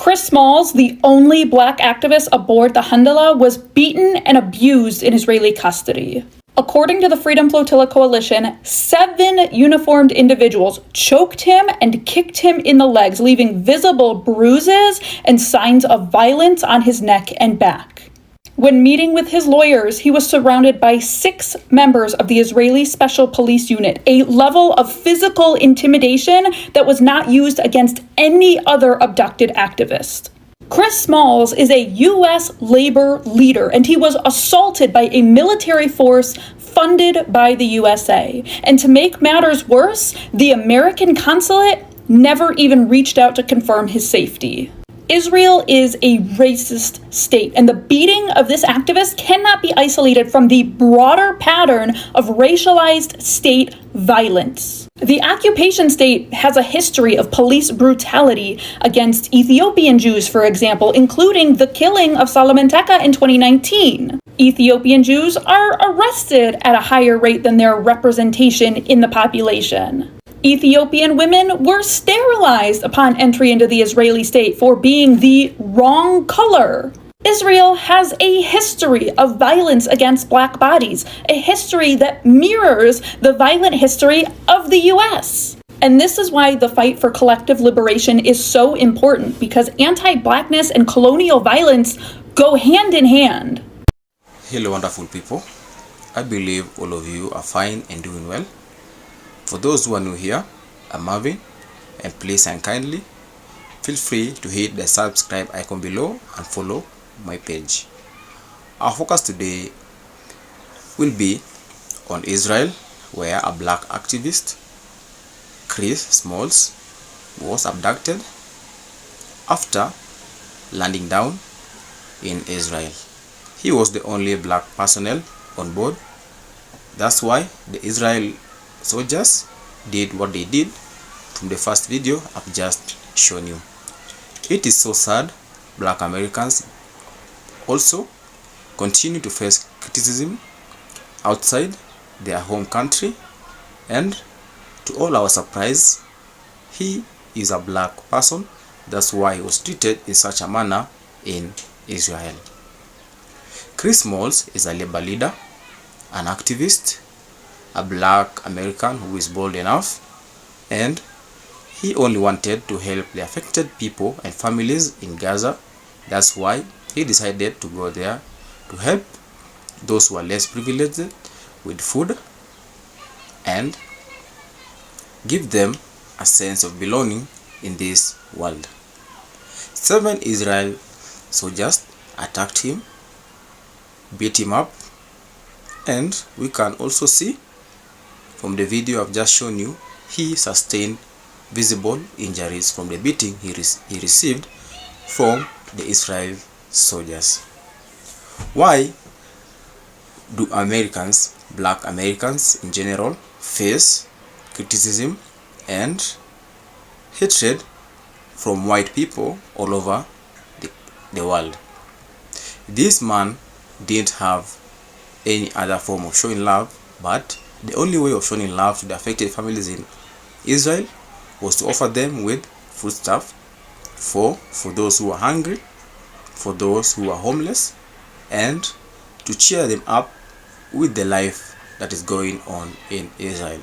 Chris Smalls, the only black activist aboard the Handala, was beaten and abused in Israeli custody. According to the Freedom Flotilla Coalition, 7 uniformed individuals choked him and kicked him in the legs, leaving visible bruises and signs of violence on his neck and back. When meeting with his lawyers, he was surrounded by 6 members of the Israeli Special Police Unit, a level of physical intimidation that was not used against any other abducted activist. Chris Smalls is a U.S. labor leader, and he was assaulted by a military force funded by the USA. And to make matters worse, the American consulate never even reached out to confirm his safety. Israel is a racist state, and the beating of this activist cannot be isolated from the broader pattern of racialized state violence. The occupation state has a history of police brutality against Ethiopian Jews, for example, including the killing of Solomon Teka in 2019. Ethiopian Jews are arrested at a higher rate than their representation in the population. Ethiopian women were sterilized upon entry into the Israeli state for being the wrong color. Israel has a history of violence against black bodies, a history that mirrors the violent history of the US. And this is why the fight for collective liberation is so important, because anti-blackness and colonial violence go hand in hand. Hello wonderful people, I believe all of you are fine and doing well. For those who are new here, I'm Marvin, and please and kindly feel free to hit the subscribe icon below and follow my page. Our focus today will be on Israel, where a black activist, Chris Smalls, was abducted after landing down in Israel. He was the only black personnel on board. That's why the Israel soldiers did what they did from the first video I've just shown you. It is so sad black Americans also continue to face criticism outside their home country, and to all our surprise, he is a black person. That's why he was treated in such a manner in Israel. Chris Smalls is a labor leader, an activist, a black American who is bold enough, and he only wanted to help the affected people and families in Gaza. That's why he decided to go there to help those who are less privileged with food and give them a sense of belonging in this world. 7 Israel soldiers attacked him, beat him up, and we can also see from the video I've just shown you, he sustained visible injuries from the beating he received from the Israel soldiers. Why do Americans, black Americans in general, face criticism and hatred from white people all over the world? This man didn't have any other form of showing love, but the only way of showing love to the affected families in Israel was to offer them with foodstuff for those who are hungry, for those who are homeless, and to cheer them up with the life that is going on in Israel.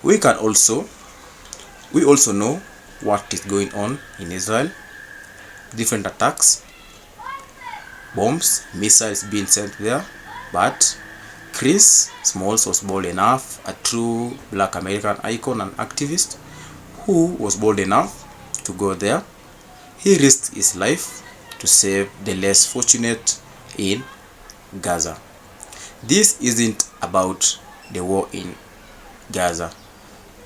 We also know what is going on in Israel. Different attacks, bombs, missiles being sent there, but Chris Smalls was bold enough, a true black American icon and activist who was bold enough to go there. He risked his life to save the less fortunate in Gaza. This isn't about the war in Gaza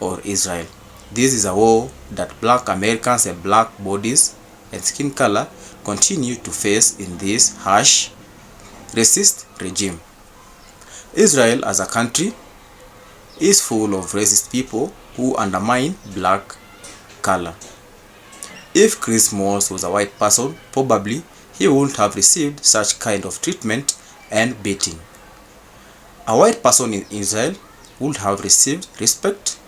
or Israel. This is a war that black Americans and black bodies and skin color continue to face in this harsh, racist regime. Israel as a country is full of racist people who undermine black color. If Chris Smalls was a white person, probably he wouldn't have received such kind of treatment and beating. A white person in Israel would have received respect,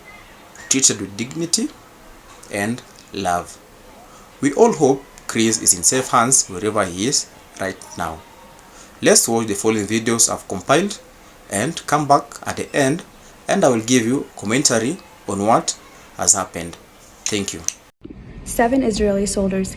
treated with dignity and love. We all hope Chris is in safe hands wherever he is right now. Let's watch the following videos I've compiled and come back at the end, and I will give you commentary on what has happened. Thank you. 7 Israeli soldiers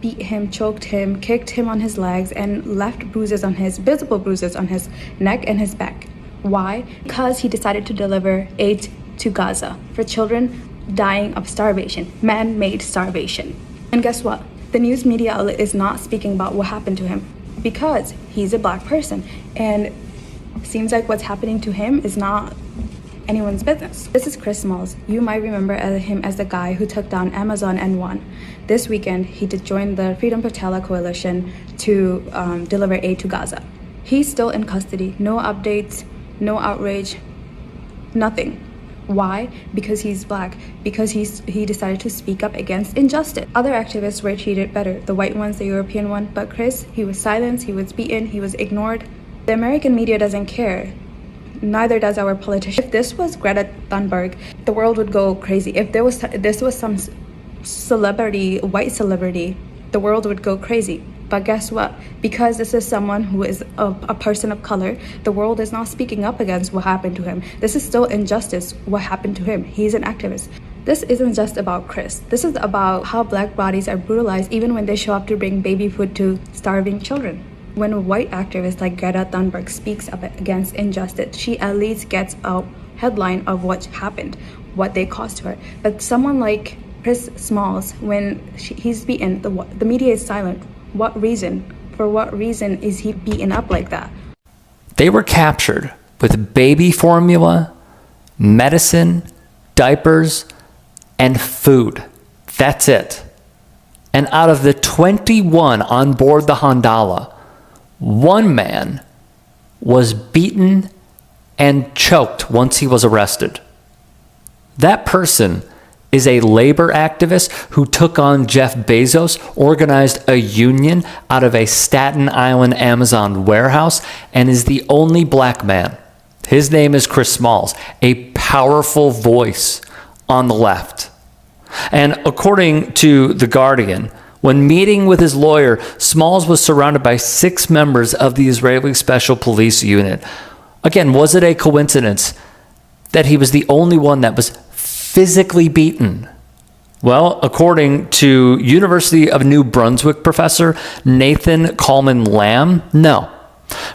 beat him, choked him, kicked him on his legs, and left visible bruises on his neck and his back. Why? Because he decided to deliver aid to Gaza for children dying of starvation, man-made starvation. And guess what? The news media outlet is not speaking about what happened to him because he's a black person, and seems like what's happening to him is not anyone's business. This is Chris Smalls. You might remember him as the guy who took down Amazon and won. This weekend, he did join the Freedom Protella Coalition to deliver aid to Gaza. He's still in custody. No updates, no outrage, nothing. Why? Because he's black. Because he decided to speak up against injustice. Other activists were treated better, the white ones, the European one, but Chris, he was silenced, he was beaten, he was ignored. The American media doesn't care. Neither does our politicians. If this was Greta Thunberg, the world would go crazy. If this was some celebrity, white celebrity, the world would go crazy. But guess what? Because this is someone who is a person of color, the world is not speaking up against what happened to him. This is still injustice, what happened to him. He's an activist. This isn't just about Chris. This is about how black bodies are brutalized even when they show up to bring baby food to starving children. When a white activist like Greta Thunberg speaks up against injustice, she at least gets a headline of what happened, what they caused to her. But someone like Chris Smalls, when he's beaten, the media is silent. What reason? For what reason is he beaten up like that? They were captured with baby formula, medicine, diapers, and food. That's it. And out of the 21 on board the Handala, one man was beaten and choked once he was arrested. That person is a labor activist who took on Jeff Bezos, organized a union out of a Staten Island Amazon warehouse, and is the only black man. His name is Chris Smalls, a powerful voice on the left. And according to The Guardian, when meeting with his lawyer, Smalls was surrounded by 6 members of the Israeli Special Police Unit. Again, was it a coincidence that he was the only one that was physically beaten? Well, according to University of New Brunswick professor Nathan Coleman Lamb, no.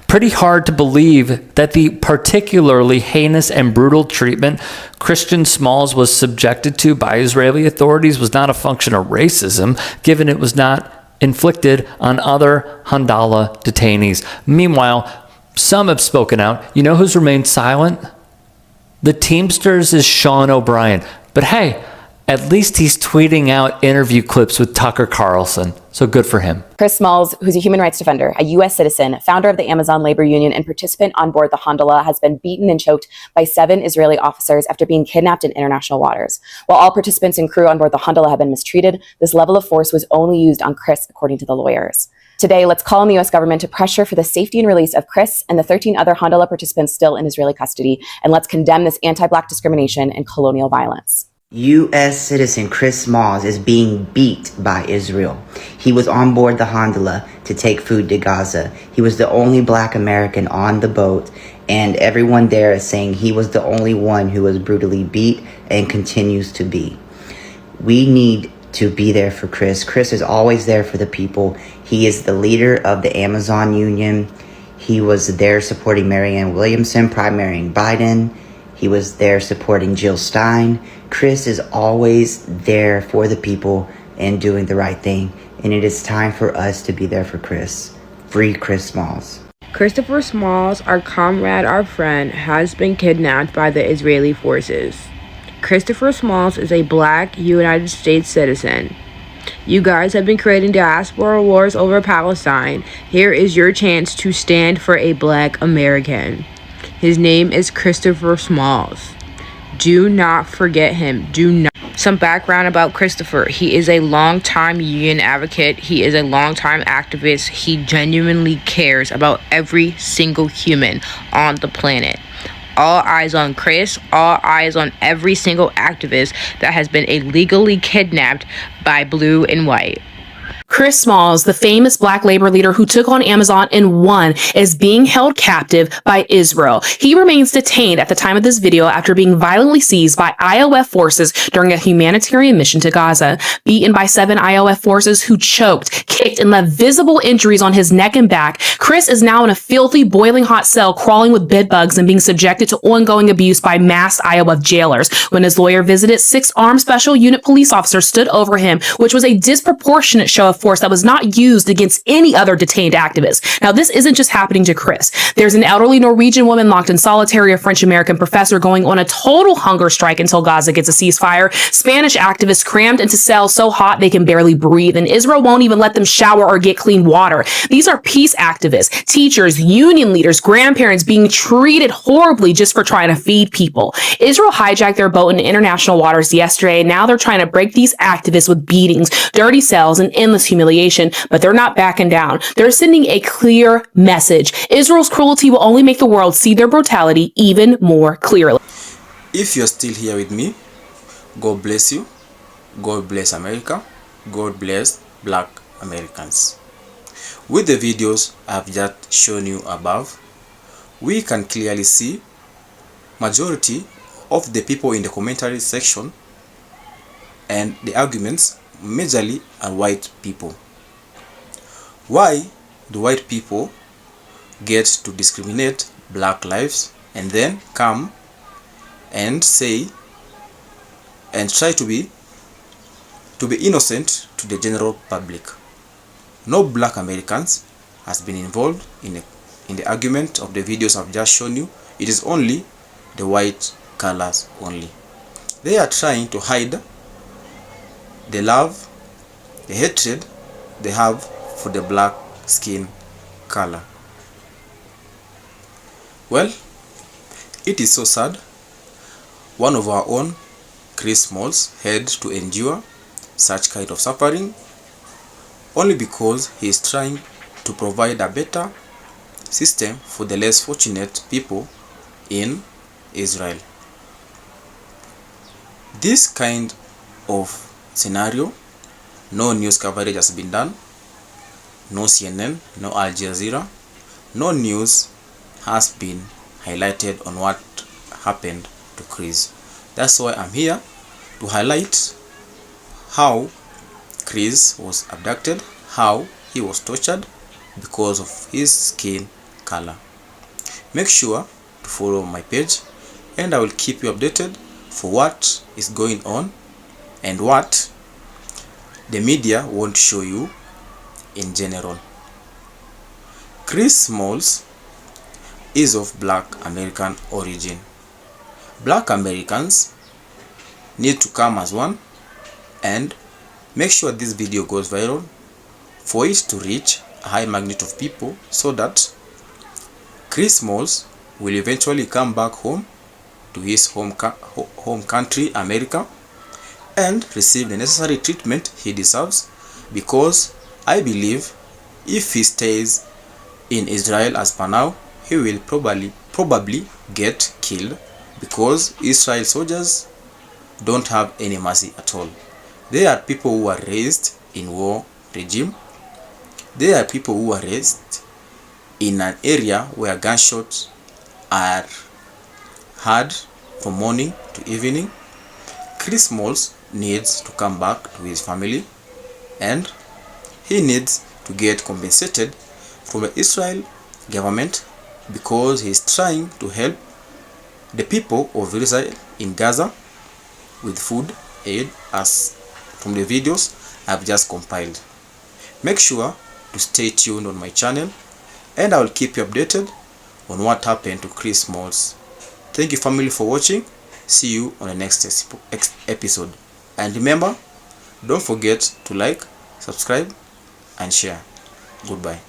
Pretty hard to believe that the particularly heinous and brutal treatment Christian Smalls was subjected to by Israeli authorities was not a function of racism, given it was not inflicted on other Handala detainees. Meanwhile, some have spoken out. You know who's remained silent? The Teamsters' Sean O'Brien. But hey, at least he's tweeting out interview clips with Tucker Carlson, so good for him. Chris Smalls, who's a human rights defender, a U.S. citizen, founder of the Amazon Labor Union, and participant on board the Handala, has been beaten and choked by 7 Israeli officers after being kidnapped in international waters. While all participants and crew on board the Handala have been mistreated, this level of force was only used on Chris, according to the lawyers. Today, let's call on the U.S. government to pressure for the safety and release of Chris and the 13 other Handala participants still in Israeli custody, and let's condemn this anti-Black discrimination and colonial violence. U.S. citizen Chris Smalls is being beat by Israel. He was on board the Handala to take food to Gaza. He was the only Black American on the boat, and everyone there is saying he was the only one who was brutally beat and continues to be. We need to be there for Chris. Chris is always there for the people. He is the leader of the Amazon Union. He was there supporting Marianne Williamson, primarying Biden. He was there supporting Jill Stein. Chris is always there for the people and doing the right thing. And it is time for us to be there for Chris. Free Chris Smalls. Christopher Smalls, our comrade, our friend, has been kidnapped by the Israeli forces. Christopher Smalls is a Black United States citizen. You guys have been creating diaspora wars over Palestine. Here is your chance to stand for a Black American. His name is Christopher Smalls. Do not forget him. Do not. Some background about Christopher. He is a longtime union advocate. He is a longtime activist. He genuinely cares about every single human on the planet. All eyes on Chris. All eyes on every single activist that has been illegally kidnapped by blue and white. Chris Smalls, the famous black labor leader who took on Amazon and won, is being held captive by Israel. He remains detained at the time of this video after being violently seized by IOF forces during a humanitarian mission to Gaza. Beaten by 7 IOF forces who choked, kicked, and left visible injuries on his neck and back, Chris is now in a filthy, boiling hot cell crawling with bed bugs and being subjected to ongoing abuse by masked IOF jailers. When his lawyer visited, 6 armed special unit police officers stood over him, which was a disproportionate show of force that was not used against any other detained activist. Now, this isn't just happening to Chris. There's an elderly Norwegian woman locked in solitary, a French-American professor going on a total hunger strike until Gaza gets a ceasefire, Spanish activists crammed into cells so hot they can barely breathe, and Israel won't even let them shower or get clean water. These are peace activists, teachers, union leaders, grandparents being treated horribly just for trying to feed people. Israel hijacked their boat in international waters yesterday, and now they're trying to break these activists with beatings, dirty cells, and endless humiliation, but they're not backing down. They're sending a clear message. Israel's cruelty will only make the world see their brutality even more clearly. If you're still here with me, God bless you. God bless America. God bless Black Americans. With the videos I've just shown you above, we can clearly see majority of the people in the commentary section and the arguments majorly are white people. Why do white people get to discriminate black lives and then come and say and try to be innocent to the general public? No black Americans has been involved in the argument of the videos I've just shown you. It is only the white colors only. They are trying to hide the love, the hatred they have for the black skin color. Well, it is so sad. One of our own, Chris Smalls, had to endure such kind of suffering only because he is trying to provide a better system for the less fortunate people in Israel. This kind of scenario, no news coverage has been done, no CNN, no Al Jazeera, no news has been highlighted on what happened to Chris. That's why I'm here to highlight how Chris was abducted, how he was tortured because of his skin color. Make sure to follow my page and I will keep you updated for what is going on and what the media won't show you in general. Chris Smalls is of Black American origin. Black Americans need to come as one and make sure this video goes viral for it to reach a high magnitude of people so that Chris Smalls will eventually come back home to his home country, America, and receive the necessary treatment he deserves, because I believe if he stays in Israel as per now, he will probably get killed, because Israel soldiers don't have any mercy at all. They are people who are raised in war regime. They are people who are raised in an area where gunshots are heard from morning to evening. Chris Smalls needs to come back to his family and he needs to get compensated from the Israel government, because he is trying to help the people of Israel in Gaza with food aid, as from the videos I've just compiled. Make sure to stay tuned on my channel and I will keep you updated on what happened to Chris Smalls. Thank you family for watching. See you on the next episode. And remember, don't forget to like, subscribe and share. Goodbye.